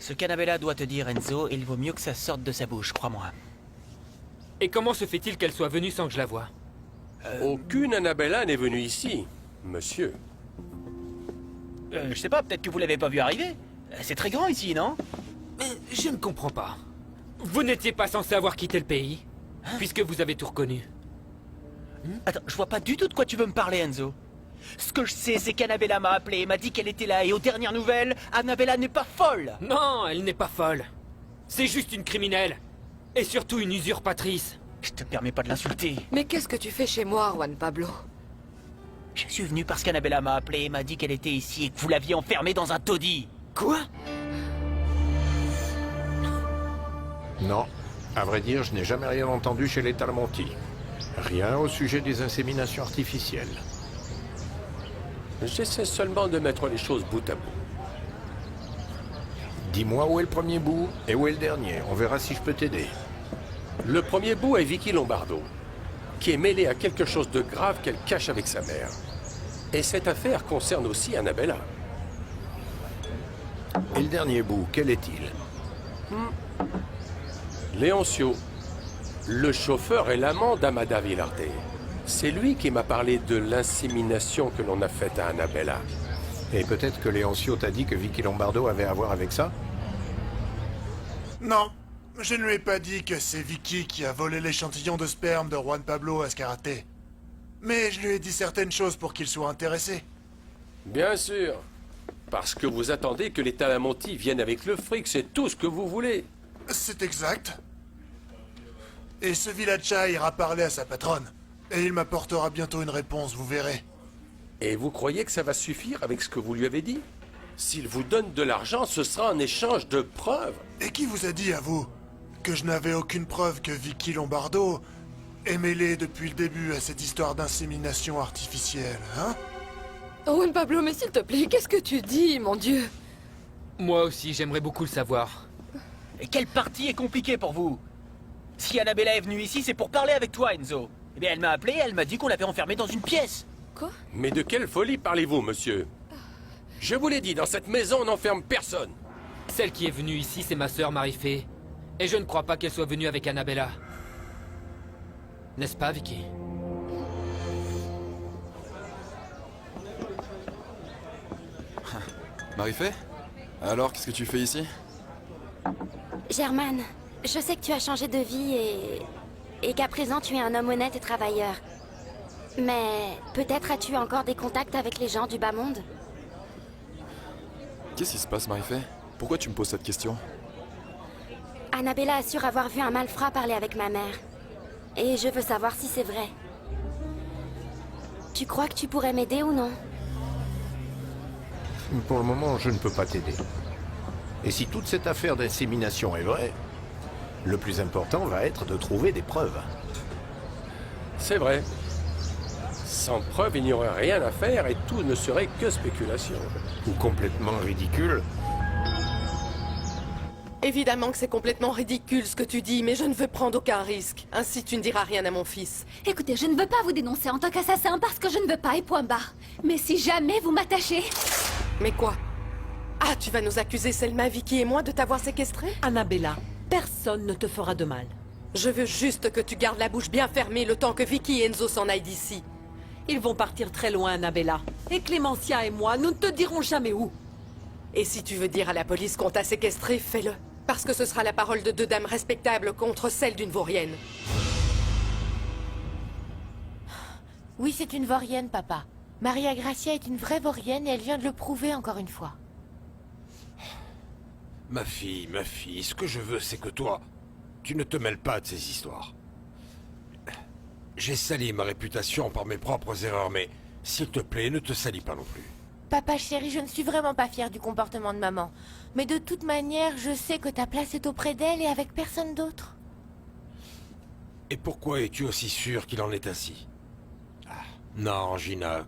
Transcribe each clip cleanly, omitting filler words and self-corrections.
Ce qu'Annabella doit te dire, Enzo, il vaut mieux que ça sorte de sa bouche, crois-moi. Et comment se fait-il qu'elle soit venue sans que je la voie? Aucune Annabella n'est venue ici, monsieur. Je sais pas, peut-être que vous l'avez pas vu arriver. C'est très grand ici, non? Mais je ne comprends pas. Vous n'étiez pas censé avoir quitté le pays, puisque vous avez tout reconnu. Attends, je vois pas du tout de quoi tu veux me parler, Enzo. Ce que je sais, c'est qu'Annabella m'a appelé et m'a dit qu'elle était là, et aux dernières nouvelles, Annabella n'est pas folle. Non, elle n'est pas folle. C'est juste une criminelle. Et surtout une usurpatrice. Je te permets pas de l'insulter. Mais qu'est-ce que tu fais chez moi, Juan Pablo? Je suis venu parce qu'Annabella m'a appelé et m'a dit qu'elle était ici et que vous l'aviez enfermée dans un taudis. Quoi? Non. À vrai dire, je n'ai jamais rien entendu chez les Talmonti. Rien au sujet des inséminations artificielles. J'essaie seulement de mettre les choses bout à bout. Dis-moi où est le premier bout et où est le dernier. On verra si je peux t'aider. Le premier bout est Vicky Lombardo, qui est mêlée à quelque chose de grave qu'elle cache avec sa mère. Et cette affaire concerne aussi Annabella. Et le dernier bout, quel est-il? Léoncio, le chauffeur et l'amant d'Amada Villarte. C'est lui qui m'a parlé de l'insémination que l'on a faite à Annabella. Et peut-être que Léoncio t'a dit que Vicky Lombardo avait à voir avec ça? Non, je ne lui ai pas dit que c'est Vicky qui a volé l'échantillon de sperme de Juan Pablo Azcarate. Mais je lui ai dit certaines choses pour qu'il soit intéressé. Bien sûr. Parce que vous attendez que les Talamonti viennent avec le fric, c'est tout ce que vous voulez. C'est exact. Et ce Villacha ira parler à sa patronne. Et il m'apportera bientôt une réponse, vous verrez. Et vous croyez que ça va suffire avec ce que vous lui avez dit? S'il vous donne de l'argent, ce sera en échange de preuves. Et qui vous a dit, à vous, que je n'avais aucune preuve que Vicky Lombardo est mêlée depuis le début à cette histoire d'insémination artificielle, hein? Juan Pablo, mais s'il te plaît, qu'est-ce que tu dis, mon Dieu? Moi aussi, j'aimerais beaucoup le savoir. Et quelle partie est compliquée pour vous? Si Annabella est venue ici, c'est pour parler avec toi, Enzo. Eh bien, elle m'a appelé et elle m'a dit qu'on l'avait enfermée dans une pièce. Quoi? Mais de quelle folie parlez-vous, monsieur? Je vous l'ai dit, dans cette maison, on n'enferme personne. Celle qui est venue ici, c'est ma sœur Marie-Fée. Et je ne crois pas qu'elle soit venue avec Annabella. N'est-ce pas, Vicky? Marie-Fée? Alors, qu'est-ce que tu fais ici? Germaine, je sais que tu as changé de vie et qu'à présent tu es un homme honnête et travailleur. Mais peut-être as-tu encore des contacts avec les gens du bas monde? Qu'est-ce qui se passe, Marie-Fée? Pourquoi tu me poses cette question? Annabella assure avoir vu un malfrat parler avec ma mère. Et je veux savoir si c'est vrai. Tu crois que tu pourrais m'aider ou non? Pour le moment, je ne peux pas t'aider. Et si toute cette affaire d'insémination est vraie, le plus important va être de trouver des preuves. C'est vrai. Sans preuve, il n'y aurait rien à faire et tout ne serait que spéculation. Ou complètement ridicule. Évidemment que c'est complètement ridicule ce que tu dis, mais je ne veux prendre aucun risque. Ainsi, tu ne diras rien à mon fils. Écoutez, je ne veux pas vous dénoncer en tant qu'assassin parce que je ne veux pas, et point barre. Mais si jamais vous m'attachez... Mais quoi? Ah, tu vas nous accuser, Selma, Vicky et moi, de t'avoir séquestré? Annabella, personne ne te fera de mal. Je veux juste que tu gardes la bouche bien fermée le temps que Vicky et Enzo s'en aillent d'ici. Ils vont partir très loin, Annabella. Et Clémentia et moi, nous ne te dirons jamais où. Et si tu veux dire à la police qu'on t'a séquestré, fais-le. Parce que ce sera la parole de deux dames respectables contre celle d'une vaurienne. Oui, c'est une vaurienne, papa. Maria Gracia est une vraie vaurienne et elle vient de le prouver encore une fois. Ma fille, ce que je veux, c'est que toi, tu ne te mêles pas de ces histoires. J'ai sali ma réputation par mes propres erreurs, mais s'il te plaît, ne te salis pas non plus. Papa chéri, je ne suis vraiment pas fière du comportement de maman. Mais de toute manière, je sais que ta place est auprès d'elle et avec personne d'autre. Et pourquoi es-tu aussi sûr qu'il en est ainsi? Non, Gina.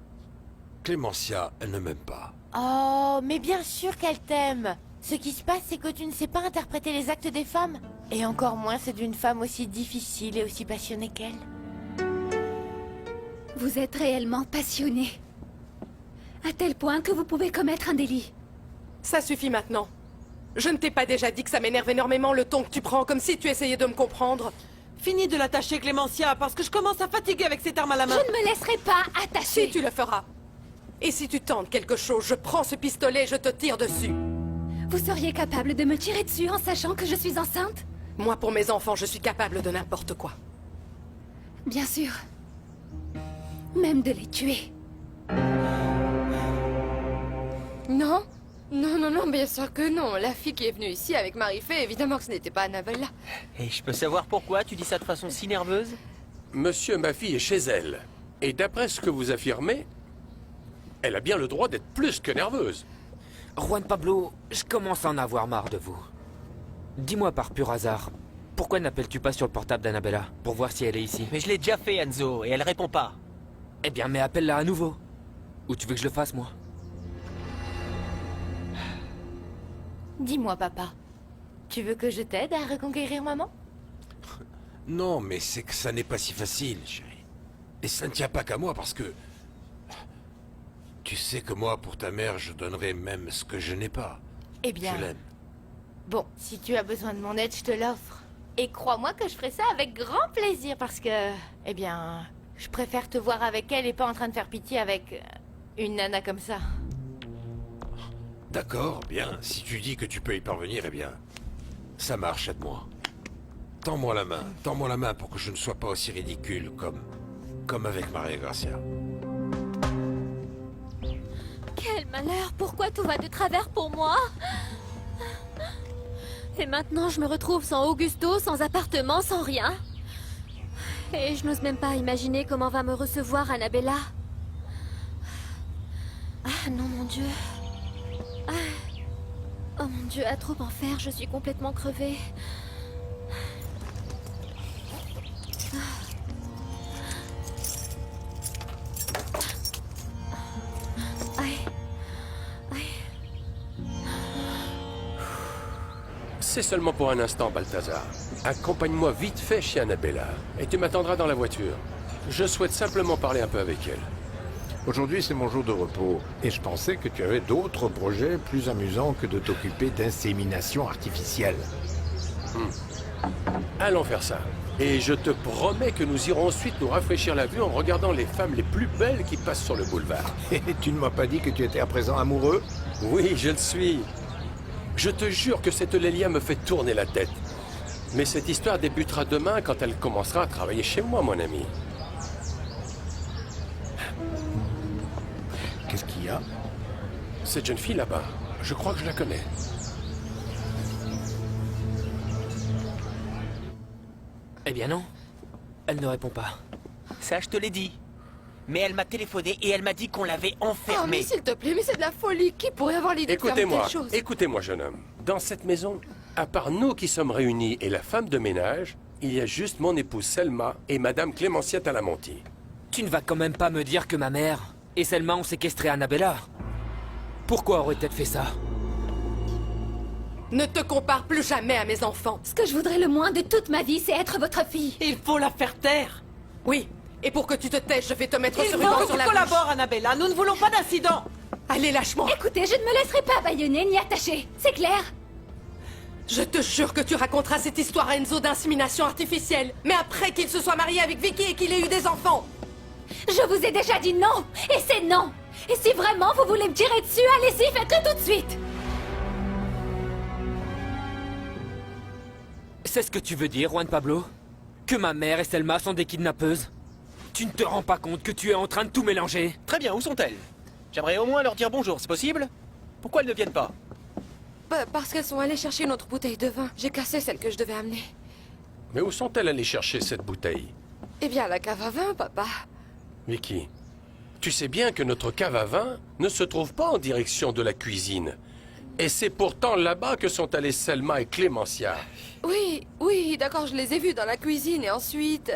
Clémentia, elle ne m'aime pas. Oh, mais bien sûr qu'elle t'aime. Ce qui se passe, c'est que tu ne sais pas interpréter les actes des femmes. Et encore moins ceux d'une femme aussi difficile et aussi passionnée qu'elle. Vous êtes réellement passionné. À tel point que vous pouvez commettre un délit. Ça suffit maintenant. Je ne t'ai pas déjà dit que ça m'énerve énormément le ton que tu prends, comme si tu essayais de me comprendre. Finis de l'attacher, Clémentia, parce que je commence à fatiguer avec cette arme à la main. Je ne me laisserai pas attacher. Si tu le feras. Et si tu tentes quelque chose, je prends ce pistolet et je te tire dessus. Vous seriez capable de me tirer dessus en sachant que je suis enceinte? Moi, pour mes enfants, je suis capable de n'importe quoi. Bien sûr. Même de les tuer. Non. Non, bien sûr que non. La fille qui est venue ici avec Marie-Fé, évidemment que ce n'était pas Annabella. Et je peux savoir pourquoi tu dis ça de façon si nerveuse? Monsieur, ma fille est chez elle. Et d'après ce que vous affirmez, elle a bien le droit d'être plus que nerveuse. Juan Pablo, je commence à en avoir marre de vous. Dis-moi par pur hasard, pourquoi n'appelles-tu pas sur le portable d'Annabella pour voir si elle est ici? Mais je l'ai déjà fait, Enzo, et elle répond pas. Eh bien, mais appelle-la à nouveau. Ou tu veux que je le fasse, moi? Dis-moi, papa. Tu veux que je t'aide à reconquérir maman? Non, mais c'est que ça n'est pas si facile, chérie. Et ça ne tient pas qu'à moi, parce que... Tu sais que moi, pour ta mère, je donnerais même ce que je n'ai pas. Eh bien... Je l'aime. Bon, si tu as besoin de mon aide, je te l'offre. Et crois-moi que je ferai ça avec grand plaisir, parce que... Eh bien... Je préfère te voir avec elle et pas en train de faire pitié avec... une nana comme ça. D'accord, bien. Si tu dis que tu peux y parvenir, eh bien... Ça marche, aide-moi. Tends-moi la main pour que je ne sois pas aussi ridicule comme avec Maria Gracia. Quel malheur! Pourquoi tout va de travers pour moi? Et maintenant, je me retrouve sans Augusto, sans appartement, sans rien. Et je n'ose même pas imaginer comment va me recevoir Annabella. Ah non, mon Dieu. Ah. Oh mon Dieu, à trop en faire, je suis complètement crevée. C'est seulement pour un instant, Balthazar. Accompagne-moi vite fait chez Annabella, et tu m'attendras dans la voiture. Je souhaite simplement parler un peu avec elle. Aujourd'hui, c'est mon jour de repos, et je pensais que tu avais d'autres projets plus amusants que de t'occuper d'insémination artificielle. Allons faire ça. Et je te promets que nous irons ensuite nous rafraîchir la vue en regardant les femmes les plus belles qui passent sur le boulevard. Et tu ne m'as pas dit que tu étais à présent amoureux? Oui, je le suis. Je te jure que cette Lélia me fait tourner la tête. Mais cette histoire débutera demain quand elle commencera à travailler chez moi, mon ami. Qu'est-ce qu'il y a? Cette jeune fille là-bas, je crois que je la connais. Eh bien non. Elle ne répond pas. Ça, je te l'ai dit. Mais elle m'a téléphoné et elle m'a dit qu'on l'avait Oh, mais enfermée. s'il te plaît, mais c'est de la folie. Qui pourrait avoir l'idée de faire une Écoutez-moi, telle chose? écoutez-moi, jeune homme. Dans cette maison, à part nous qui sommes réunis et la femme de ménage, il y a juste mon épouse Selma et Madame Clémentia Talamonti. Tu ne vas quand même pas me dire que ma mère et Selma ont séquestré Annabella? Pourquoi aurait-elle fait ça? Ne te compare plus jamais à mes enfants. Ce que je voudrais le moins de toute ma vie, c'est être votre fille. Il faut la faire taire. Oui, et pour que tu te taises, je vais te mettre Il ce faut ruban que sur tu la collabores, Annabella. Nous ne voulons pas d'incident. Allez, lâche-moi. Écoutez, je ne me laisserai pas bâillonner ni attacher. C'est clair? Je te jure que tu raconteras cette histoire à Enzo d'insémination artificielle. Mais après qu'il se soit marié avec Vicky et qu'il ait eu des enfants. Je vous ai déjà dit non. Et c'est non. Et si vraiment vous voulez me tirer dessus, allez-y, faites-le tout de suite. C'est ce que tu veux dire, Juan Pablo? Que ma mère et Selma sont des kidnappeuses? Tu ne te rends pas compte que tu es en train de tout mélanger? Très bien, où sont-elles? J'aimerais au moins leur dire bonjour, c'est possible? Pourquoi elles ne viennent pas? Parce qu'elles sont allées chercher une autre bouteille de vin. J'ai cassé celle que je devais amener. Mais où sont-elles allées chercher cette bouteille? Eh bien, à la cave à vin, papa. Vicky, tu sais bien que notre cave à vin ne se trouve pas en direction de la cuisine. Et c'est pourtant là-bas que sont allées Selma et Clémentia. Oui, d'accord, je les ai vus dans la cuisine et ensuite...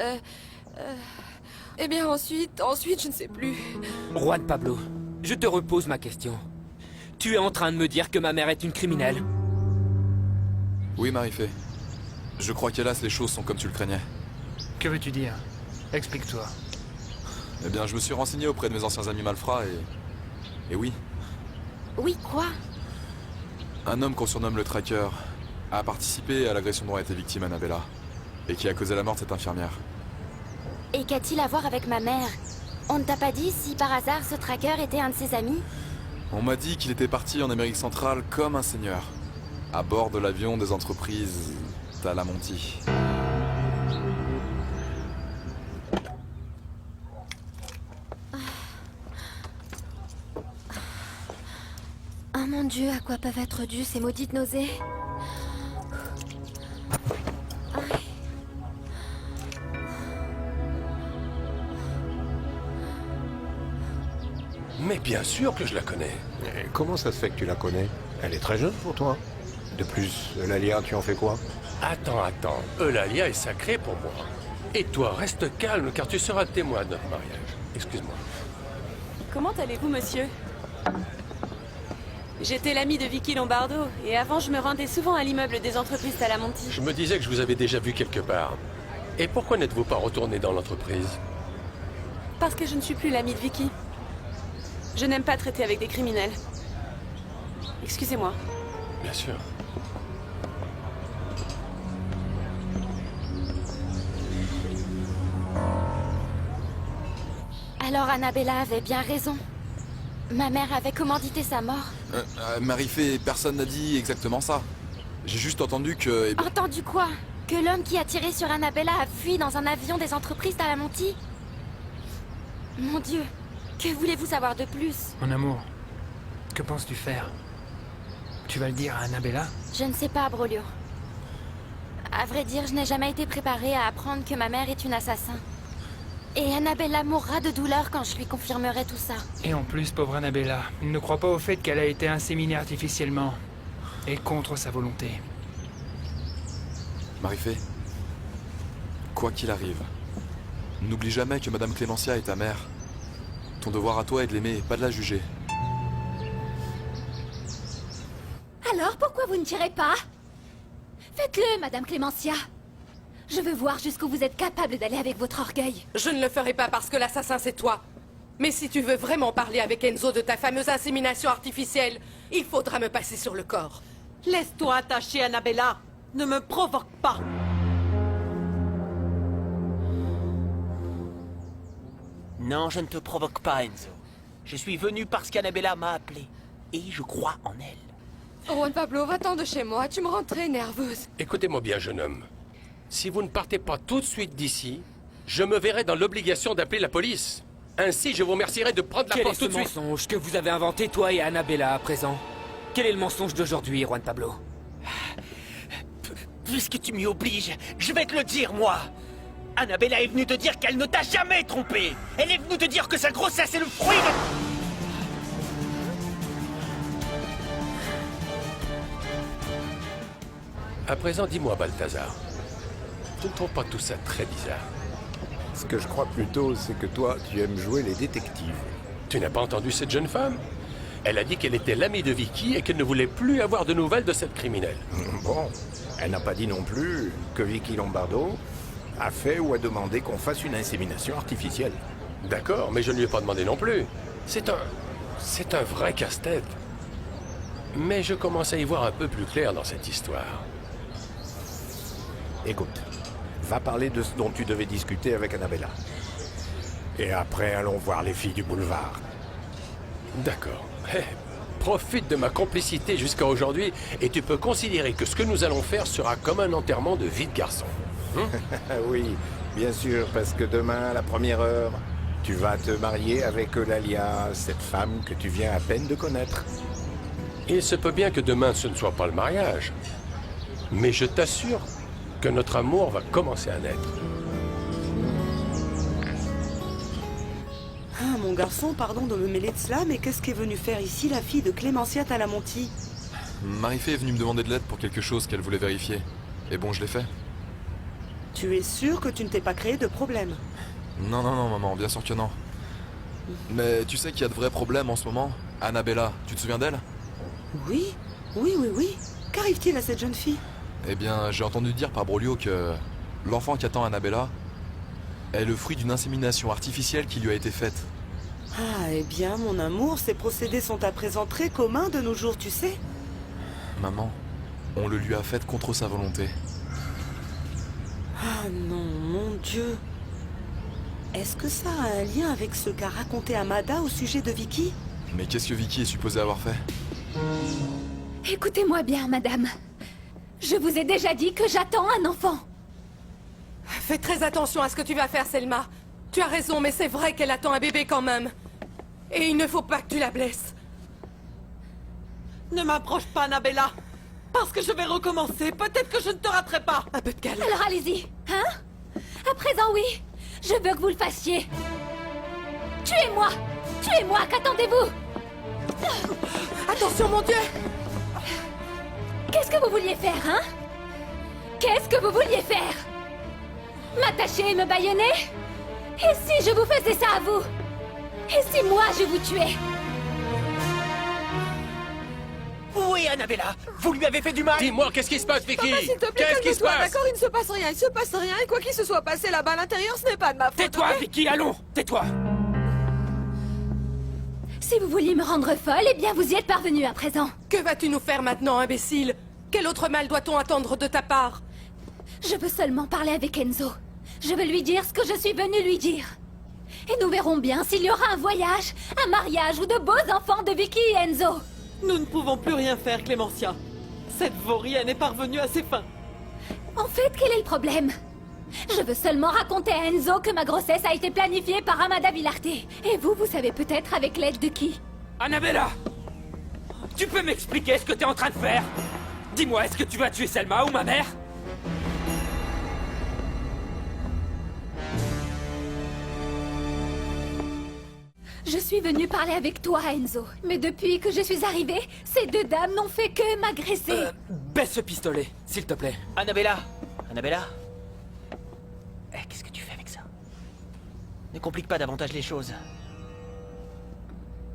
Eh bien, ensuite, je ne sais plus. Juan Pablo, je te repose ma question. Tu es en train de me dire que ma mère est une criminelle? Oui, Marie-Fé. Je crois qu'hélas, les choses sont comme tu le craignais. Que veux-tu dire? Explique-toi. Eh bien, je me suis renseigné auprès de mes anciens amis malfrats et oui. Oui, quoi? Un homme qu'on surnomme le Tracker a participé à l'agression dont a été victime Annabella, et qui a causé la mort de cette infirmière. Et qu'a-t-il à voir avec ma mère? On ne t'a pas dit si par hasard ce tracker était un de ses amis? On m'a dit qu'il était parti en Amérique centrale comme un seigneur, à bord de l'avion des entreprises Talamonti. Oh mon Dieu, à quoi peuvent être dues ces maudites nausées? Mais bien sûr que je la connais. Et comment ça se fait que tu la connais? Elle est très jeune pour toi. De plus, Eulalia, tu en fais quoi? Attends. Eulalia est sacrée pour moi. Et toi, reste calme, car tu seras témoin de notre mariage. Excuse-moi. Comment allez-vous, monsieur? J'étais l'ami de Vicky Lombardo, et avant je me rendais souvent à l'immeuble des entreprises Talamonti. Je me disais que je vous avais déjà vu quelque part. Et pourquoi n'êtes-vous pas retourné dans l'entreprise? Parce que je ne suis plus l'ami de Vicky. Je n'aime pas traiter avec des criminels. Excusez-moi. Bien sûr. Alors Annabella avait bien raison. Ma mère avait commandité sa mort. Marie-Fé, personne n'a dit exactement ça. J'ai juste entendu que... Entendu quoi? Que l'homme qui a tiré sur Annabella a fui dans un avion des entreprises Talamonti? Mon Dieu, que voulez-vous savoir de plus? Mon amour, que penses-tu faire? Tu vas le dire à Annabella? Je ne sais pas, Brolio. À vrai dire, je n'ai jamais été préparée à apprendre que ma mère est une assassin. Et Annabella mourra de douleur quand je lui confirmerai tout ça. Et en plus, pauvre Annabella, ne crois pas au fait qu'elle a été inséminée artificiellement. Et contre sa volonté. Marie-Fé, quoi qu'il arrive, n'oublie jamais que Madame Clémentia est ta mère. Ton devoir à toi est de l'aimer, pas de la juger. Alors, pourquoi vous ne tirez pas? Faites-le, Madame Clémentia. Je veux voir jusqu'où vous êtes capable d'aller avec votre orgueil. Je ne le ferai pas parce que l'assassin c'est toi. Mais si tu veux vraiment parler avec Enzo de ta fameuse insémination artificielle, il faudra me passer sur le corps. Laisse-toi attacher, Annabella. Ne me provoque pas. Non, je ne te provoque pas, Enzo. Je suis venu parce qu'Annabella m'a appelé. Et je crois en elle. Juan Pablo, va-t'en de chez moi, tu me rends très nerveuse. Écoutez-moi bien, jeune homme. Si vous ne partez pas tout de suite d'ici, je me verrai dans l'obligation d'appeler la police. Ainsi, je vous remercierai de prendre la porte tout de suite. Quel est ce mensonge que vous avez inventé, toi et Annabella, à présent? Quel est le mensonge d'aujourd'hui, Juan Pablo? Puisque tu m'y obliges, je vais te le dire, moi. Annabella est venue te dire qu'elle ne t'a jamais trompé. Elle est venue te dire que sa grossesse est le fruit de... À présent, dis-moi, Balthazar. Tu ne trouves pas tout ça très bizarre? Ce que je crois plutôt, c'est que toi, tu aimes jouer les détectives. Tu n'as pas entendu cette jeune femme? Elle a dit qu'elle était l'amie de Vicky et qu'elle ne voulait plus avoir de nouvelles de cette criminelle. Bon, elle n'a pas dit non plus que Vicky Lombardo a fait ou a demandé qu'on fasse une insémination artificielle. D'accord, mais je ne lui ai pas demandé non plus. C'est un vrai casse-tête. Mais je commence à y voir un peu plus clair dans cette histoire. Écoute, va parler de ce dont tu devais discuter avec Annabella. Et après, allons voir les filles du boulevard. D'accord. Profite de ma complicité jusqu'à aujourd'hui et tu peux considérer que ce que nous allons faire sera comme un enterrement de vie de garçon. Oui, bien sûr, parce que demain, à la première heure, tu vas te marier avec Eulalia, cette femme que tu viens à peine de connaître. Il se peut bien que demain ce ne soit pas le mariage. Mais je t'assure que notre amour va commencer à naître. Ah, mon garçon, pardon de me mêler de cela, mais qu'est-ce qu'est venue faire ici la fille de Clémentia Talamonti? Marie-Fé est venue me demander de l'aide pour quelque chose qu'elle voulait vérifier. Et bon, je l'ai fait. Tu es sûr que tu ne t'es pas créé de problème? Non, maman, bien sûr que non. Mais tu sais qu'il y a de vrais problèmes en ce moment? Annabella, tu te souviens d'elle? Oui. Qu'arrive-t-il à cette jeune fille? Eh bien, j'ai entendu dire par Brolio que l'enfant qu'attend Annabella est le fruit d'une insémination artificielle qui lui a été faite. Ah, eh bien, mon amour, ces procédés sont à présent très communs de nos jours, tu sais. Maman, on le lui a fait contre sa volonté. Ah non, mon Dieu. Est-ce que ça a un lien avec ce qu'a raconté Amada au sujet de Vicky? Mais qu'est-ce que Vicky est supposée avoir fait? Écoutez-moi bien, madame. Je vous ai déjà dit que j'attends un enfant. Fais très attention à ce que tu vas faire, Selma. Tu as raison, mais c'est vrai qu'elle attend un bébé quand même. Et il ne faut pas que tu la blesses. Ne m'approche pas, Annabella. Parce que je vais recommencer. Peut-être que je ne te raterai pas. Un peu de calme. Alors allez-y, hein? À présent, oui. Je veux que vous le fassiez. Tuez-moi! Tuez-moi, qu'attendez-vous? Attention, mon Dieu! Qu'est-ce que vous vouliez faire, hein? Qu'est-ce que vous vouliez faire? M'attacher et me bâillonner? Et si je vous faisais ça à vous? Et si moi je vous tuais? Oui, Annabella, vous lui avez fait du mal. Dis-moi, qu'est-ce qui se passe, Vicky? Papa, s'il te plaît, Qu'est-ce qui se calme-toi, passe? d'accord? Il ne se passe rien, il se passe rien. Et quoi qu'il se soit passé là-bas à l'intérieur, ce n'est pas de ma faute. Tais-toi, ok? Vicky, allons! Tais-toi! Si vous vouliez me rendre folle, eh bien vous y êtes parvenu à présent. Que vas-tu nous faire maintenant, imbécile? Quel autre mal doit-on attendre de ta part? Je veux seulement parler avec Enzo. Je veux lui dire ce que je suis venue lui dire. Et nous verrons bien s'il y aura un voyage, un mariage ou de beaux enfants de Vicky et Enzo. Nous ne pouvons plus rien faire, Clémentia. Cette vaurienne est parvenue à ses fins. En fait, quel est le problème? Je veux seulement raconter à Enzo que ma grossesse a été planifiée par Amada Villarte. Et vous, vous savez peut-être avec l'aide de qui? Annabella! Tu peux m'expliquer ce que t'es en train de faire? Dis-moi, est-ce que tu vas tuer Selma ou ma mère? Je suis venue parler avec toi, Enzo. Mais depuis que je suis arrivée, ces deux dames n'ont fait que m'agresser. Baisse ce pistolet, s'il te plaît. Annabella, Annabella. Qu'est-ce que tu fais avec ça? Ne complique pas davantage les choses.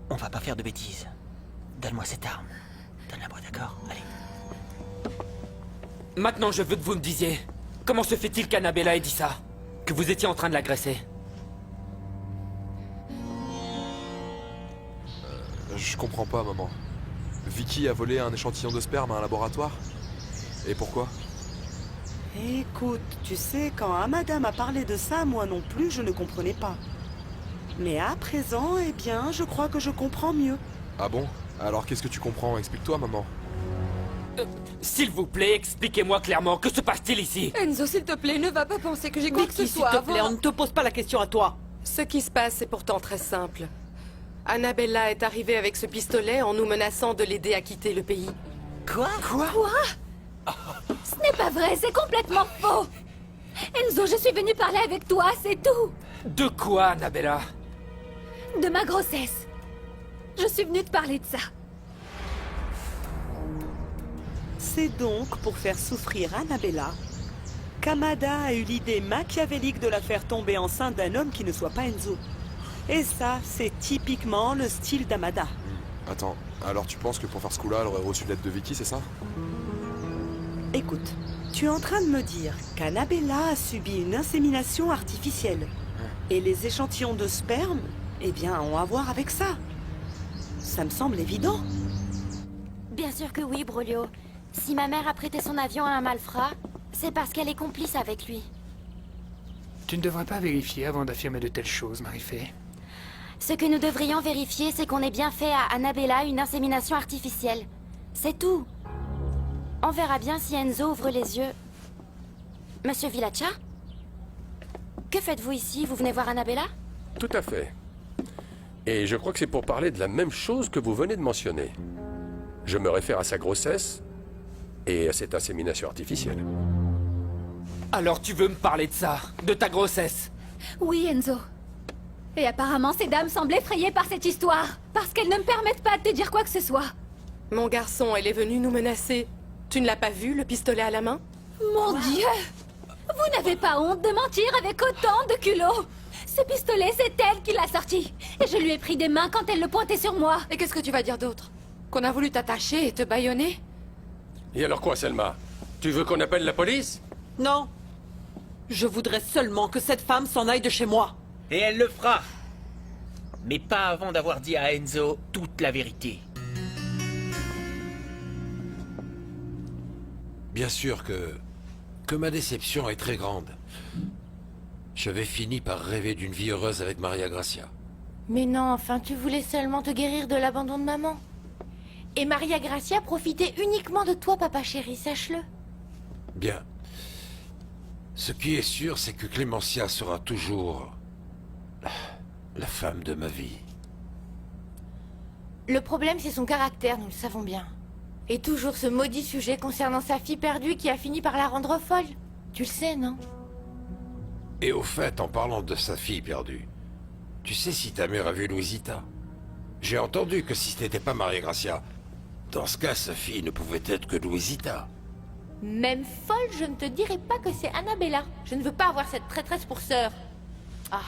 On va pas faire de bêtises. Donne-moi cette arme. Donne-la-moi, d'accord? Allez. Maintenant, je veux que vous me disiez, comment se fait-il qu'Annabella ait dit ça? Que vous étiez en train de l'agresser? Je comprends pas, maman. Vicky a volé un échantillon de sperme à un laboratoire? Et pourquoi? Écoute, tu sais, quand Amada m'a parlé de ça, moi non plus, je ne comprenais pas. Mais à présent, eh bien, je crois que je comprends mieux. Ah bon? Alors qu'est-ce que tu comprends? Explique-toi, maman. S'il vous plaît, expliquez-moi clairement, que se passe-t-il ici? Enzo, s'il te plaît, ne va pas penser que j'ai quoi que ce Vicky, s'il soit te avant. plaît, on ne te pose pas la question à toi. Ce qui se passe est pourtant très simple. Annabella est arrivée avec ce pistolet en nous menaçant de l'aider à quitter le pays. Quoi? Quoi? Ce n'est pas vrai, c'est complètement faux. Enzo, je suis venue parler avec toi, c'est tout. De quoi, Annabella? De ma grossesse. Je suis venue te parler de ça. C'est donc pour faire souffrir Annabella qu'Amada a eu l'idée machiavélique de la faire tomber enceinte d'un homme qui ne soit pas Enzo. Et ça, c'est typiquement le style d'Amada. Attends, alors tu penses que pour faire ce coup-là, elle aurait reçu l'aide de Vicky, c'est ça? Écoute, tu es en train de me dire qu'Annabella a subi une insémination artificielle. Et les échantillons de sperme, eh bien, ont à voir avec ça. Ça me semble évident. Bien sûr que oui, Brolio. Si ma mère a prêté son avion à un malfrat, c'est parce qu'elle est complice avec lui. Tu ne devrais pas vérifier avant d'affirmer de telles choses, Marie-Fé. Ce que nous devrions vérifier, c'est qu'on ait bien fait à Annabella une insémination artificielle. C'est tout. On verra bien si Enzo ouvre les yeux. Monsieur Villaccia? Que faites-vous ici? Vous venez voir Annabella? Tout à fait. Et je crois que c'est pour parler de la même chose que vous venez de mentionner. Je me réfère à sa grossesse et à cette insémination artificielle. Alors tu veux me parler de ça? De ta grossesse? Oui, Enzo. Et apparemment, ces dames semblent effrayées par cette histoire. Parce qu'elles ne me permettent pas de te dire quoi que ce soit. Mon garçon, elle est venue nous menacer. Tu ne l'as pas vu, le pistolet à la main? Mon Dieu! Vous n'avez pas honte de mentir avec autant de culot? Ce pistolet, c'est elle qui l'a sorti. Et je lui ai pris des mains quand elle le pointait sur moi. Et qu'est-ce que tu vas dire d'autre? Qu'on a voulu t'attacher et te bâillonner? Et alors quoi, Selma? Tu veux qu'on appelle la police? Non. Je voudrais seulement que cette femme s'en aille de chez moi. Et elle le fera. Mais pas avant d'avoir dit à Enzo toute la vérité. Bien sûr que ma déception est très grande. J'avais fini par rêver d'une vie heureuse avec Maria Gracia. Mais non, enfin, tu voulais seulement te guérir de l'abandon de maman. Et Maria Gracia profitait uniquement de toi, papa chéri, sache-le. Bien. Ce qui est sûr, c'est que Clémentia sera toujours la femme de ma vie. Le problème, c'est son caractère, nous le savons bien. Et toujours ce maudit sujet concernant sa fille perdue qui a fini par la rendre folle. Tu le sais, non? Et au fait, en parlant de sa fille perdue, tu sais si ta mère a vu Louisita? J'ai entendu que si ce n'était pas Maria Gracia, dans ce cas, sa fille ne pouvait être que Louisita. Même folle, je ne te dirai pas que c'est Annabella. Je ne veux pas avoir cette traîtresse pour sœur. Ah,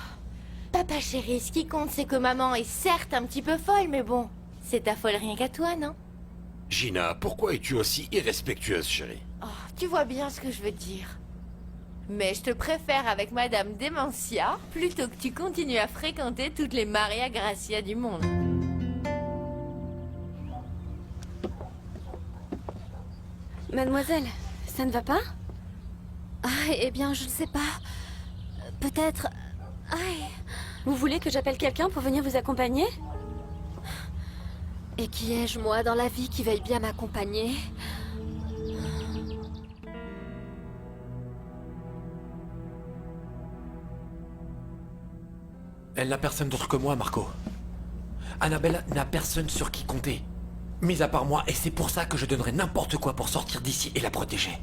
papa chéri, ce qui compte, c'est que maman est certes un petit peu folle, mais bon, c'est ta folle rien qu'à toi, non? Gina, pourquoi es-tu aussi irrespectueuse, chérie? Oh, tu vois bien ce que je veux dire. Mais je te préfère avec Madame Dementia plutôt que tu continues à fréquenter toutes les Maria Gracia du monde. Mademoiselle, ça ne va pas? Ah, eh bien, je ne sais pas. Peut-être... Aïe. Vous voulez que j'appelle quelqu'un pour venir vous accompagner? Et qui ai-je, moi, dans la vie qui veuille bien m'accompagner? Elle n'a personne d'autre que moi, Marco. Annabelle n'a personne sur qui compter. Mis à part moi, et c'est pour ça que je donnerais n'importe quoi pour sortir d'ici et la protéger.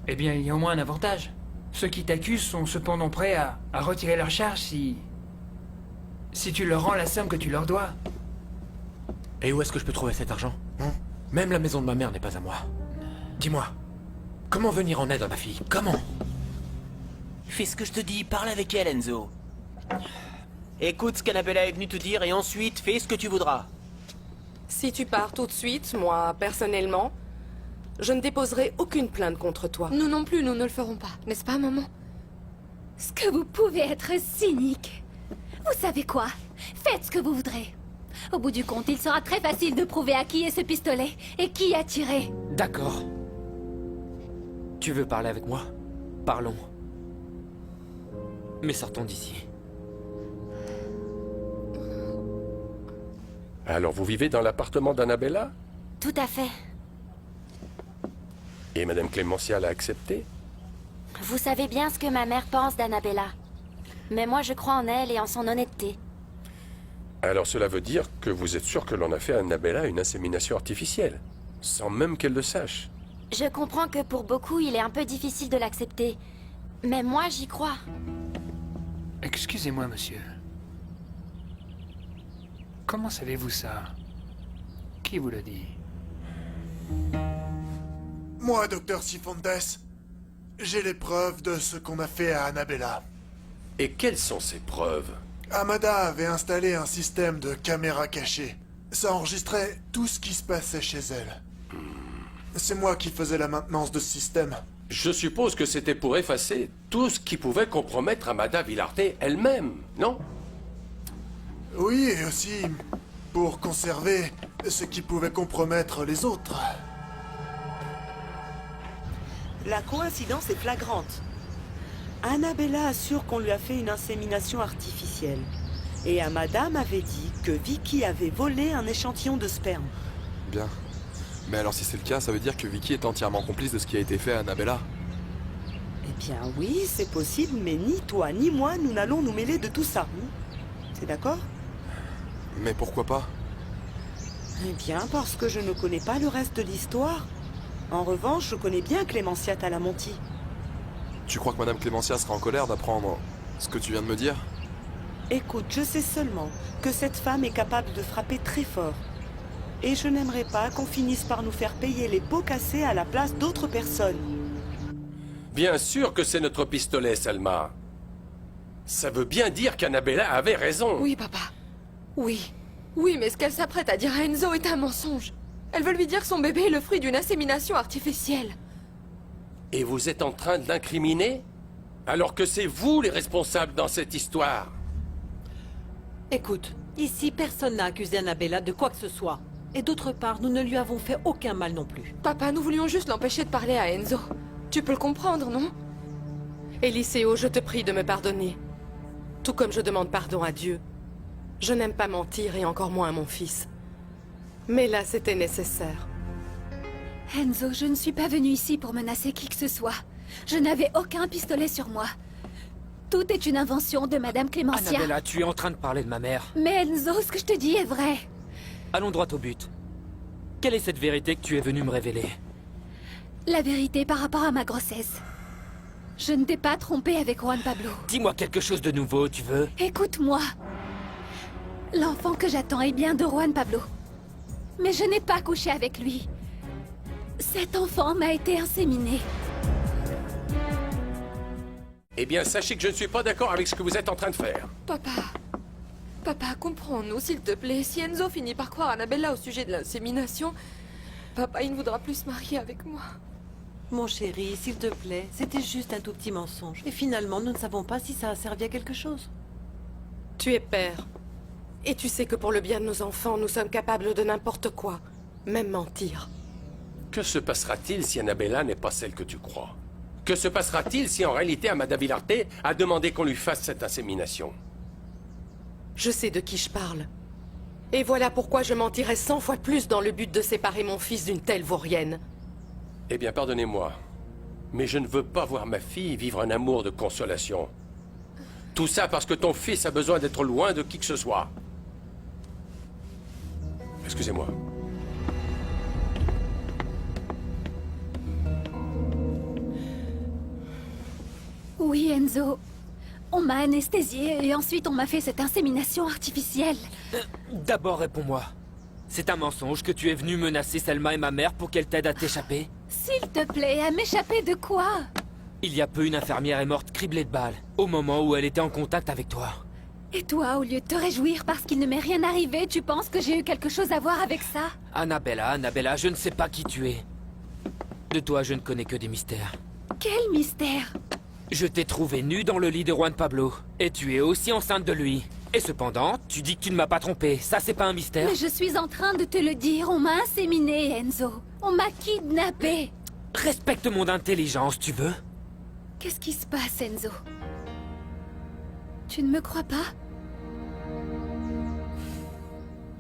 Eh bien, il y a au moins un avantage. Ceux qui t'accusent sont cependant prêts à retirer leur charge si tu leur rends la somme que tu leur dois. Et où est-ce que je peux trouver cet argent? Même la maison de ma mère n'est pas à moi. Dis-moi, comment venir en aide à ma fille? Comment? Fais ce que je te dis, parle avec elle, Enzo. Écoute ce qu'Annabella est venue te dire et ensuite fais ce que tu voudras. Si tu pars tout de suite, moi, personnellement, je ne déposerai aucune plainte contre toi. Nous non plus, nous ne le ferons pas, n'est-ce pas, maman? Ce que vous pouvez être cynique. Vous savez quoi? Faites ce que vous voudrez. Au bout du compte, il sera très facile de prouver à qui est ce pistolet et qui a tiré. D'accord. Tu veux parler avec moi? Parlons. Mais sortons d'ici. Alors vous vivez dans l'appartement d'Annabella? Tout à fait. Et Madame Clémentia l'a accepté? Vous savez bien ce que ma mère pense d'Annabella. Mais moi, je crois en elle et en son honnêteté. Alors cela veut dire que vous êtes sûr que l'on a fait à Annabella une insémination artificielle, sans même qu'elle le sache. Je comprends que pour beaucoup, il est un peu difficile de l'accepter. Mais moi, j'y crois. Excusez-moi, monsieur. Comment savez-vous ça? Qui vous l'a dit? Moi, docteur Sifontes, j'ai les preuves de ce qu'on a fait à Annabella. Et quelles sont ces preuves? Amada avait installé un système de caméras cachées. Ça enregistrait tout ce qui se passait chez elle. C'est moi qui faisais la maintenance de ce système. Je suppose que c'était pour effacer tout ce qui pouvait compromettre Amada Villarte elle-même, non? Oui, et aussi pour conserver ce qui pouvait compromettre les autres. La coïncidence est flagrante. Annabella assure qu'on lui a fait une insémination artificielle. Et Amada m'avait dit que Vicky avait volé un échantillon de sperme. Bien. Mais alors si c'est le cas, ça veut dire que Vicky est entièrement complice de ce qui a été fait à Annabella. Eh bien oui, c'est possible, mais ni toi ni moi, nous n'allons nous mêler de tout ça. C'est d'accord? Mais pourquoi pas? Eh bien, parce que je ne connais pas le reste de l'histoire. En revanche, je connais bien Clémentia Talamonti. Tu crois que Madame Clémentia sera en colère d'apprendre ce que tu viens de me dire? Écoute, je sais seulement que cette femme est capable de frapper très fort. Et je n'aimerais pas qu'on finisse par nous faire payer les pots cassés à la place d'autres personnes. Bien sûr que c'est notre pistolet, Selma. Ça veut bien dire qu'Annabella avait raison. Oui, papa. Oui. Oui, mais ce qu'elle s'apprête à dire à Enzo est un mensonge. Elle veut lui dire que son bébé est le fruit d'une insémination artificielle. Et vous êtes en train de l'incriminer? Alors que c'est vous les responsables dans cette histoire. Écoute, ici personne n'a accusé Annabella de quoi que ce soit. Et d'autre part, nous ne lui avons fait aucun mal non plus. Papa, nous voulions juste l'empêcher de parler à Enzo. Tu peux le comprendre, non? Eliseo, je te prie de me pardonner. Tout comme je demande pardon à Dieu. Je n'aime pas mentir et encore moins à mon fils. Mais là, c'était nécessaire. Enzo, je ne suis pas venue ici pour menacer qui que ce soit. Je n'avais aucun pistolet sur moi. Tout est une invention de Madame Clémentia. Annabella, tu es en train de parler de ma mère. Mais Enzo, ce que je te dis est vrai. Allons droit au but. Quelle est cette vérité que tu es venu me révéler? La vérité par rapport à ma grossesse. Je ne t'ai pas trompée avec Juan Pablo. Dis-moi quelque chose de nouveau, tu veux? Écoute-moi. L'enfant que j'attends est bien de Juan Pablo. Mais je n'ai pas couché avec lui. Cet enfant m'a été inséminé. Eh bien, sachez que je ne suis pas d'accord avec ce que vous êtes en train de faire. Papa, comprends-nous, s'il te plaît. Si Enzo finit par croire Annabella au sujet de l'insémination, papa, il ne voudra plus se marier avec moi. Mon chéri, s'il te plaît, c'était juste un tout petit mensonge. Et finalement, nous ne savons pas si ça a servi à quelque chose. Tu es père. Et tu sais que pour le bien de nos enfants, nous sommes capables de n'importe quoi. Même mentir. Que se passera-t-il si Annabella n'est pas celle que tu crois? Que se passera-t-il si en réalité Amada Villarte a demandé qu'on lui fasse cette insémination? Je sais de qui je parle. Et voilà pourquoi je mentirais 100 fois plus dans le but de séparer mon fils d'une telle vaurienne. Eh bien, pardonnez-moi, mais je ne veux pas voir ma fille vivre un amour de consolation. Tout ça parce que ton fils a besoin d'être loin de qui que ce soit. Excusez-moi. Oui, Enzo. On m'a anesthésiée et ensuite on m'a fait cette insémination artificielle. D'abord, réponds-moi. C'est un mensonge que tu es venu menacer Selma et ma mère pour qu'elle t'aide à t'échapper? S'il te plaît, à m'échapper de quoi? Il y a peu, une infirmière est morte criblée de balles, au moment où elle était en contact avec toi. Et toi, au lieu de te réjouir parce qu'il ne m'est rien arrivé, tu penses que j'ai eu quelque chose à voir avec ça? Annabella, je ne sais pas qui tu es. De toi, je ne connais que des mystères. Quel mystère? Je t'ai trouvé nu dans le lit de Juan Pablo, et tu es aussi enceinte de lui. Et cependant, tu dis que tu ne m'as pas trompé, ça c'est pas un mystère? Mais je suis en train de te le dire, on m'a inséminé, Enzo. On m'a kidnappé. Respecte mon intelligence, tu veux? Qu'est-ce qui se passe, Enzo? Tu ne me crois pas?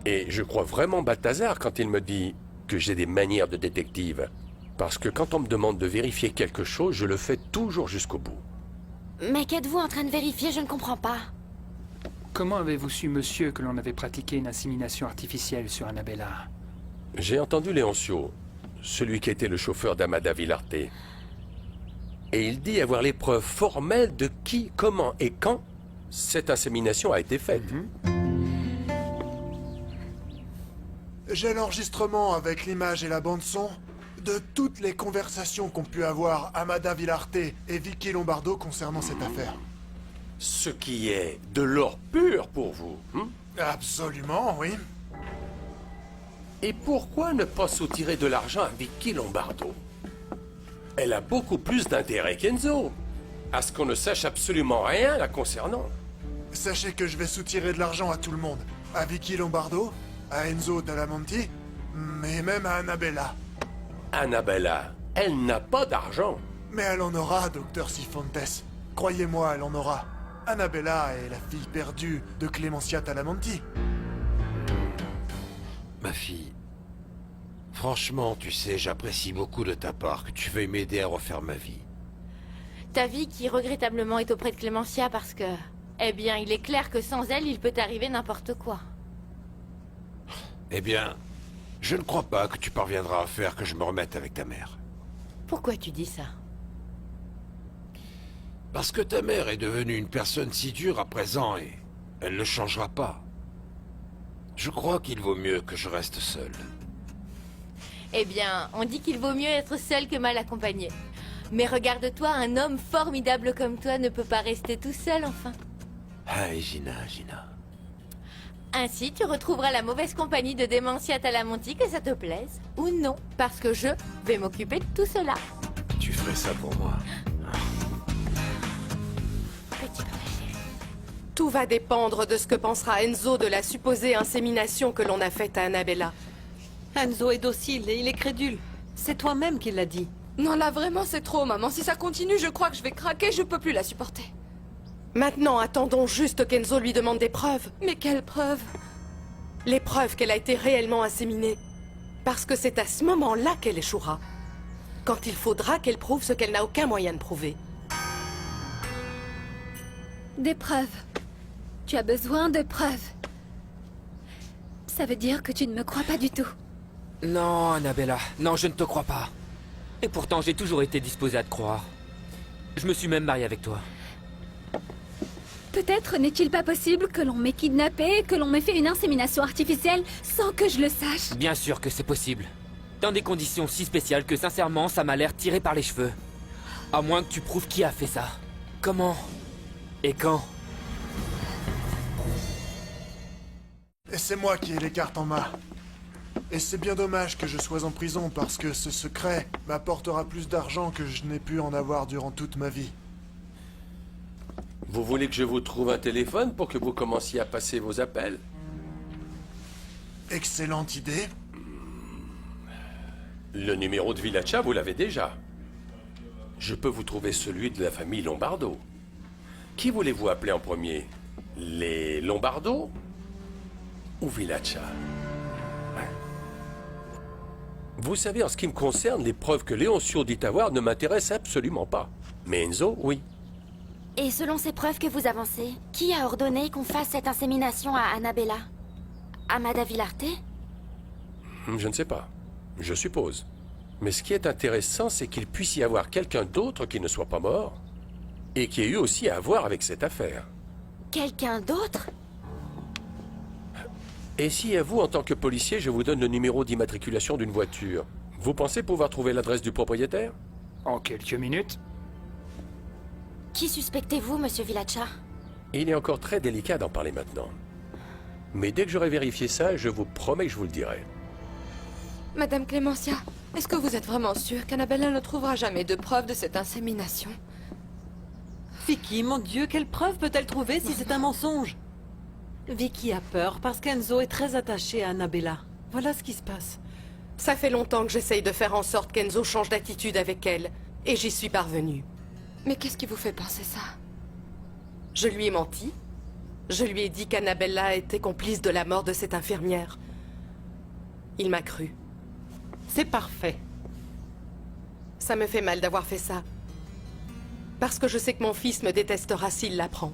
Et je crois vraiment Balthazar quand il me dit que j'ai des manières de détective. Parce que quand on me demande de vérifier quelque chose, je le fais toujours jusqu'au bout. Mais qu'êtes-vous en train de vérifier? Je ne comprends pas. Comment avez-vous su, monsieur, que l'on avait pratiqué une insémination artificielle sur Annabella? J'ai entendu Léoncio, celui qui était le chauffeur d'Amada Villarte. Et il dit avoir les preuves formelles de qui, comment et quand cette insémination a été faite. J'ai l'enregistrement avec l'image et la bande-son de toutes les conversations qu'ont pu avoir Amada Villarte et Vicky Lombardo concernant cette affaire. Ce qui est de l'or pur pour vous. Absolument, oui. Et pourquoi ne pas soutirer de l'argent à Vicky Lombardo? Elle a beaucoup plus d'intérêt qu'Enzo, à ce qu'on ne sache absolument rien la concernant. Sachez que je vais soutirer de l'argent à tout le monde. À Vicky Lombardo, à Enzo Talamonti, mais même à Annabella. Annabella, elle n'a pas d'argent. Mais elle en aura, docteur Sifontes. Croyez-moi, elle en aura. Annabella est la fille perdue de Clémencia Talamonti. Ma fille, franchement, tu sais, j'apprécie beaucoup de ta part que tu veuilles m'aider à refaire ma vie. Ta vie qui regrettablement est auprès de Clémencia parce que... Eh bien, il est clair que sans elle, il peut arriver n'importe quoi. Eh bien, je ne crois pas que tu parviendras à faire que je me remette avec ta mère. Pourquoi tu dis ça? Parce que ta mère est devenue une personne si dure à présent et elle ne changera pas. Je crois qu'il vaut mieux que je reste seul. Eh bien, on dit qu'il vaut mieux être seul que mal accompagné. Mais regarde-toi, un homme formidable comme toi ne peut pas rester tout seul, enfin. Ah, Gina. Ainsi, tu retrouveras la mauvaise compagnie de Demencia Talamonti, que ça te plaise, ou non, parce que je vais m'occuper de tout cela. Tu ferais ça pour moi. Tout va dépendre de ce que pensera Enzo de la supposée insémination que l'on a faite à Annabella. Enzo est docile et il est crédule. C'est toi-même qui l'as dit. Non, là, vraiment, c'est trop, maman. Si ça continue, je crois que je vais craquer, je peux plus la supporter. Maintenant, attendons juste qu'Enzo lui demande des preuves. Mais quelles preuves? Les preuves qu'elle a été réellement inséminée. Parce que c'est à ce moment-là qu'elle échouera. Quand il faudra qu'elle prouve ce qu'elle n'a aucun moyen de prouver. Des preuves. Tu as besoin de preuves. Ça veut dire que tu ne me crois pas du tout. Non, Annabella, non, je ne te crois pas. Et pourtant, j'ai toujours été disposé à te croire. Je me suis même marié avec toi. Peut-être n'est-il pas possible que l'on m'ait kidnappé, que l'on m'ait fait une insémination artificielle sans que je le sache? Bien sûr que c'est possible. Dans des conditions si spéciales que sincèrement, ça m'a l'air tiré par les cheveux. À moins que tu prouves qui a fait ça. Comment? Et quand? Et c'est moi qui ai les cartes en main. Et c'est bien dommage que je sois en prison parce que ce secret m'apportera plus d'argent que je n'ai pu en avoir durant toute ma vie. Vous voulez que je vous trouve un téléphone pour que vous commenciez à passer vos appels? Excellente idée. Le numéro de Villacha, vous l'avez déjà. Je peux vous trouver celui de la famille Lombardo. Qui voulez-vous appeler en premier? Les Lombardo ou Villacha? Vous savez, en ce qui me concerne, les preuves que Léoncio dit avoir ne m'intéressent absolument pas. Mais Enzo, oui. Et selon ces preuves que vous avancez, qui a ordonné qu'on fasse cette insémination à Annabella? Amada Villarte? Je ne sais pas. Je suppose. Mais ce qui est intéressant, c'est qu'il puisse y avoir quelqu'un d'autre qui ne soit pas mort et qui ait eu aussi à voir avec cette affaire. Quelqu'un d'autre? Et si à vous, en tant que policier, je vous donne le numéro d'immatriculation d'une voiture, vous pensez pouvoir trouver l'adresse du propriétaire? En quelques minutes. Qui suspectez-vous, monsieur Villacha? Il est encore très délicat d'en parler maintenant. Mais dès que j'aurai vérifié ça, je vous promets que je vous le dirai. Madame Clémencia, est-ce que vous êtes vraiment sûre qu'Annabella ne trouvera jamais de preuves de cette insémination? Vicky, mon Dieu, quelle preuve peut-elle trouver si c'est un mensonge? Vicky a peur parce qu'Enzo est très attaché à Annabella. Voilà ce qui se passe. Ça fait longtemps que j'essaye de faire en sorte qu'Enzo change d'attitude avec elle. Et j'y suis parvenue. Mais qu'est-ce qui vous fait penser ça? Je lui ai menti. Je lui ai dit qu'Annabella était complice de la mort de cette infirmière. Il m'a cru. C'est parfait. Ça me fait mal d'avoir fait ça. Parce que je sais que mon fils me détestera s'il l'apprend.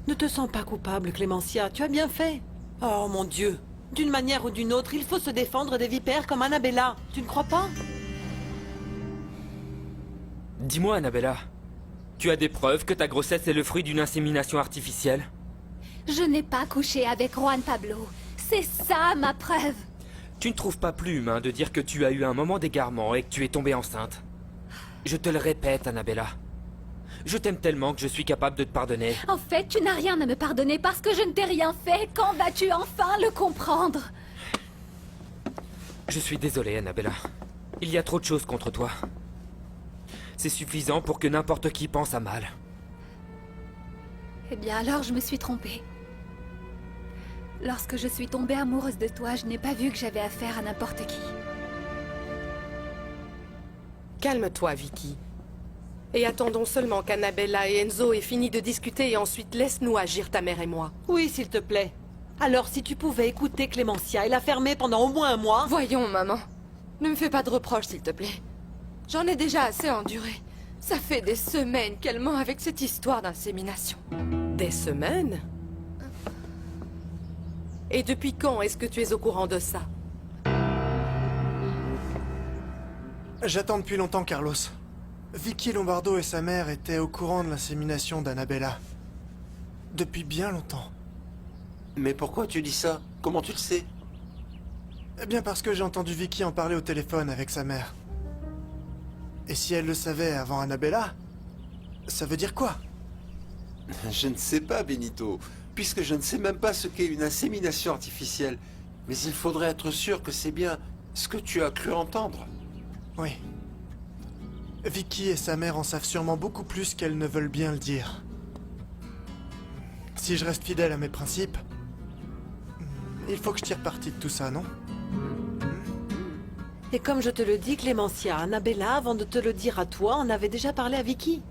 Ne te sens pas coupable, Clémencia. Tu as bien fait. Oh, mon Dieu. D'une manière ou d'une autre, il faut se défendre des vipères comme Annabella. Tu ne crois pas? Dis-moi, Annabella, tu as des preuves que ta grossesse est le fruit d'une insémination artificielle? Je n'ai pas couché avec Juan Pablo. C'est ça ma preuve. Tu ne trouves pas plus humain de dire que tu as eu un moment d'égarement et que tu es tombée enceinte? Je te le répète, Annabella. Je t'aime tellement que je suis capable de te pardonner. En fait, tu n'as rien à me pardonner parce que je ne t'ai rien fait. Quand vas-tu enfin le comprendre? Je suis désolé, Annabella. Il y a trop de choses contre toi. C'est suffisant pour que n'importe qui pense à mal. Eh bien alors je me suis trompée. Lorsque je suis tombée amoureuse de toi, je n'ai pas vu que j'avais affaire à n'importe qui. Calme-toi, Vicky. Et attendons seulement qu'Annabella et Enzo aient fini de discuter et ensuite laisse-nous agir, ta mère et moi. Oui, s'il te plaît. Alors si tu pouvais écouter Clémencia et la fermer pendant au moins un mois... Voyons, maman. Ne me fais pas de reproches, s'il te plaît. J'en ai déjà assez enduré. Ça fait des semaines qu'elle ment avec cette histoire d'insémination. Des semaines? Et depuis quand est-ce que tu es au courant de ça? J'attends depuis longtemps, Carlos. Vicky Lombardo et sa mère étaient au courant de l'insémination d'Annabella. Depuis bien longtemps. Mais pourquoi tu dis ça? Comment tu le sais? Eh bien parce que j'ai entendu Vicky en parler au téléphone avec sa mère. Et si elle le savait avant Annabella, ça veut dire quoi? Je ne sais pas, Benito, puisque je ne sais même pas ce qu'est une insémination artificielle. Mais il faudrait être sûr que c'est bien ce que tu as cru entendre. Oui. Vicky et sa mère en savent sûrement beaucoup plus qu'elles ne veulent bien le dire. Si je reste fidèle à mes principes, il faut que je tire parti de tout ça, non? Et comme je te le dis, Clémentia, Annabella, avant de te le dire à toi, on avait déjà parlé à Vicky.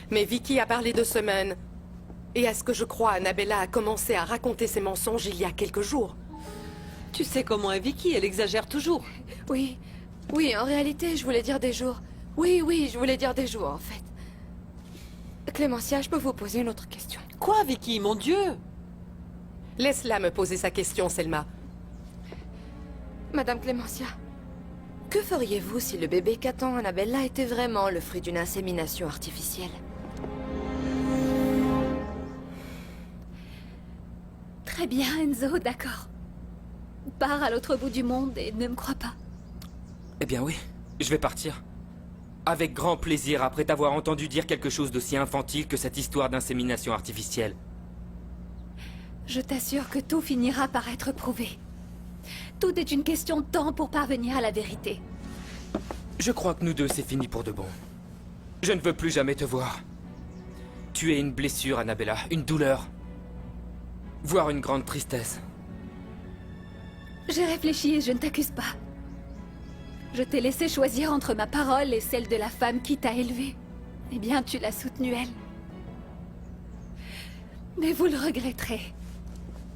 Mais Vicky a parlé de semaines. Et à ce que je crois, Annabella a commencé à raconter ses mensonges il y a quelques jours. Tu sais comment est Vicky, elle exagère toujours. Oui, oui, en réalité, je voulais dire des jours. Oui, je voulais dire des jours, en fait. Clémentia, je peux vous poser une autre question? Quoi, Vicky, mon Dieu? Laisse-la me poser sa question, Selma. Madame Clémentia, que feriez-vous si le bébé qu'attend Annabella était vraiment le fruit d'une insémination artificielle? Très bien, Enzo, d'accord. Pars à l'autre bout du monde et ne me crois pas. Eh bien oui, je vais partir. Avec grand plaisir, après t'avoir entendu dire quelque chose d'aussi infantile que cette histoire d'insémination artificielle. Je t'assure que tout finira par être prouvé. Tout est une question de temps pour parvenir à la vérité. Je crois que nous deux, c'est fini pour de bon. Je ne veux plus jamais te voir. Tu es une blessure, Annabella, une douleur. Voire une grande tristesse. J'ai réfléchi et je ne t'accuse pas. Je t'ai laissé choisir entre ma parole et celle de la femme qui t'a élevée. Eh bien, tu l'as soutenue, elle. Mais vous le regretterez.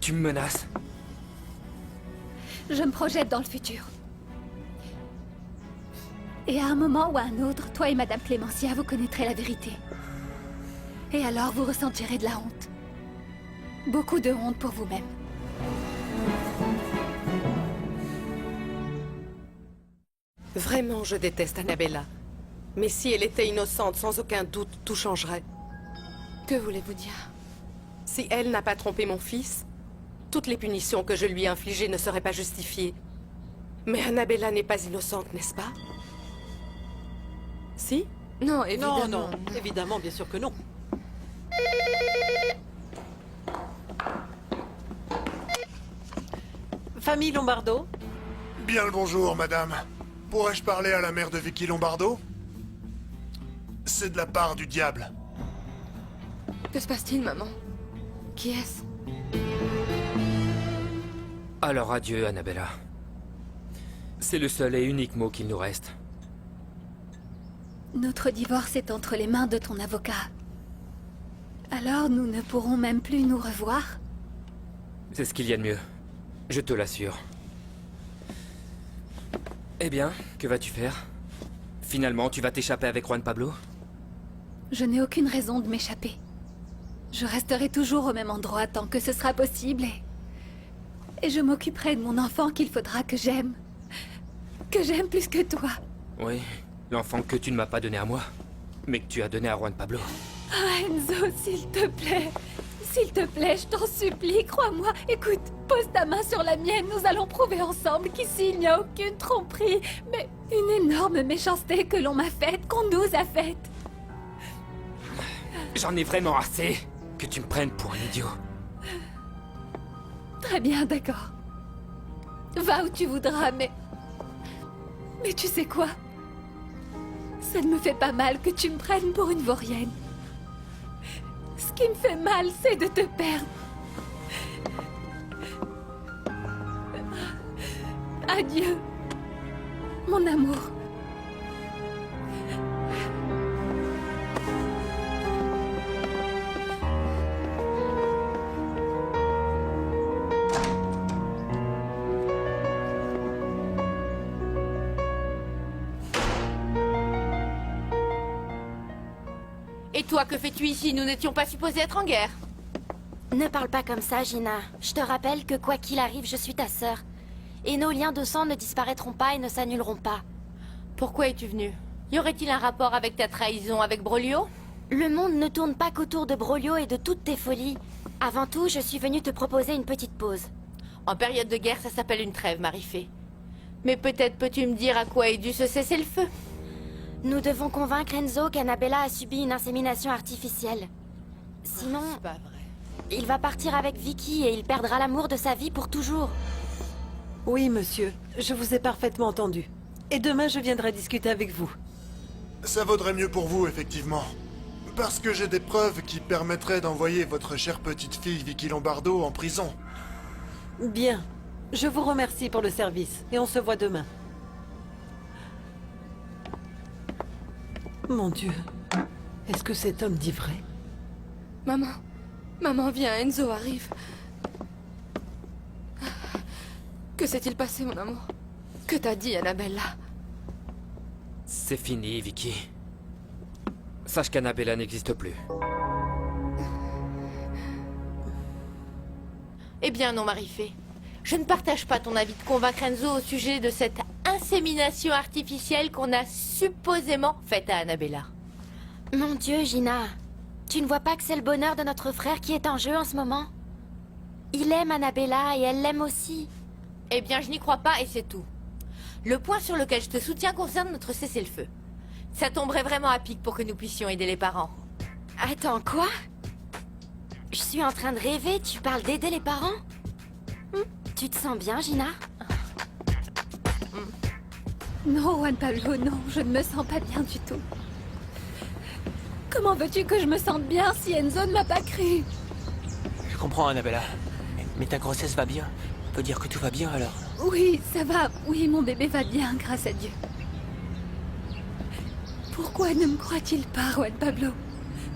Tu me menaces? Je me projette dans le futur. Et à un moment ou à un autre, toi et Madame Clémentia, vous connaîtrez la vérité. Et alors vous ressentirez de la honte. Beaucoup de honte pour vous-même. Vraiment, je déteste Annabella. Mais si elle était innocente, sans aucun doute, tout changerait. Que voulez-vous dire? Si elle n'a pas trompé mon fils, toutes les punitions que je lui ai infligées ne seraient pas justifiées. Mais Annabella n'est pas innocente, n'est-ce pas? Si? Non, évidemment. Non, évidemment, bien sûr que non. Famille Lombardo? Bien le bonjour, madame. Pourrais-je parler à la mère de Vicky Lombardo? C'est de la part du diable. Que se passe-t-il, maman? Qui est-ce? Alors adieu, Annabella. C'est le seul et unique mot qu'il nous reste. Notre divorce est entre les mains de ton avocat. Alors nous ne pourrons même plus nous revoir? C'est ce qu'il y a de mieux. Je te l'assure. Eh bien, que vas-tu faire? Finalement, tu vas t'échapper avec Juan Pablo? Je n'ai aucune raison de m'échapper. Je resterai toujours au même endroit tant que ce sera possible et je m'occuperai de mon enfant qu'il faudra que j'aime. Que j'aime plus que toi. Oui, l'enfant que tu ne m'as pas donné à moi, mais que tu as donné à Juan Pablo. Ah, Enzo, s'il te plaît. S'il te plaît, je t'en supplie, crois-moi. Écoute, pose ta main sur la mienne, nous allons prouver ensemble qu'ici il n'y a aucune tromperie, mais une énorme méchanceté que l'on m'a faite, qu'on nous a faite. J'en ai vraiment assez que tu me prennes pour un idiot. Très bien, d'accord. Va où tu voudras, mais... Mais tu sais quoi? Ça ne me fait pas mal que tu me prennes pour une vaurienne. Ce qui me fait mal, c'est de te perdre. Adieu, mon amour. Et toi, que fais-tu ici? Nous n'étions pas supposés être en guerre. Ne parle pas comme ça, Gina. Je te rappelle que quoi qu'il arrive, je suis ta sœur. Et nos liens de sang ne disparaîtront pas et ne s'annuleront pas. Pourquoi es-tu venue? Y aurait-il un rapport avec ta trahison avec Broglio? Le monde ne tourne pas qu'autour de Broglio et de toutes tes folies. Avant tout, je suis venue te proposer une petite pause. En période de guerre, ça s'appelle une trêve, Marifé. Mais peut-être peux-tu me dire à quoi est dû ce cessez-le-feu? Nous devons convaincre Enzo qu'Annabella a subi une insémination artificielle. Sinon, C'est pas vrai. il va partir avec Vicky et il perdra l'amour de sa vie pour toujours. Oui, monsieur. Je vous ai parfaitement entendu. Et demain, je viendrai discuter avec vous. Ça vaudrait mieux pour vous, effectivement. Parce que j'ai des preuves qui permettraient d'envoyer votre chère petite fille Vicky Lombardo en prison. Bien. Je vous remercie pour le service. Et on se voit demain. Mon Dieu. Est-ce que cet homme dit vrai? Maman. Maman, viens, Enzo arrive. Que s'est-il passé, mon amour? Que t'as dit, Annabella? C'est fini, Vicky. Sache qu'Annabella n'existe plus. Eh bien non, Marie-Fée. Je ne partage pas ton avis de convaincre Enzo au sujet de cette insémination artificielle qu'on a supposément faite à Annabella. Mon Dieu, Gina. Tu ne vois pas que c'est le bonheur de notre frère qui est en jeu en ce moment? Il aime Annabella et elle l'aime aussi. Eh bien, je n'y crois pas et c'est tout. Le point sur lequel je te soutiens concerne notre cessez-le-feu. Ça tomberait vraiment à pic pour que nous puissions aider les parents. Attends, quoi? Je suis en train de rêver, tu parles d'aider les parents? Tu te sens bien, Gina? Non, Juan Pablo, non, je ne me sens pas bien du tout. Comment veux-tu que je me sente bien si Enzo ne m'a pas cru? Je comprends, Annabella. Mais ta grossesse va bien. On peut dire que tout va bien, alors. Oui, ça va. Oui, mon bébé va bien, grâce à Dieu. Pourquoi ne me croit-il pas, Juan Pablo?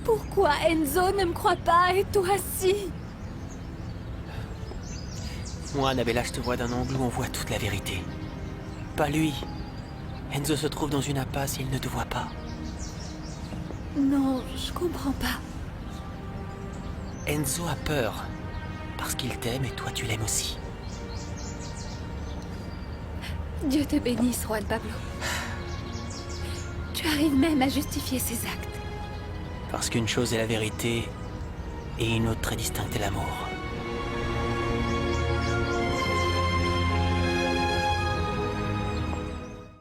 Pourquoi Enzo ne me croit pas et toi si? Moi, Annabella, je te vois d'un angle où on voit toute la vérité. Pas lui. Enzo se trouve dans une impasse et il ne te voit pas. Non, je comprends pas. Enzo a peur. Parce qu'il t'aime et toi tu l'aimes aussi. Dieu te bénisse, Juan Pablo. Tu arrives même à justifier ces actes. Parce qu'une chose est la vérité et une autre très distincte est l'amour.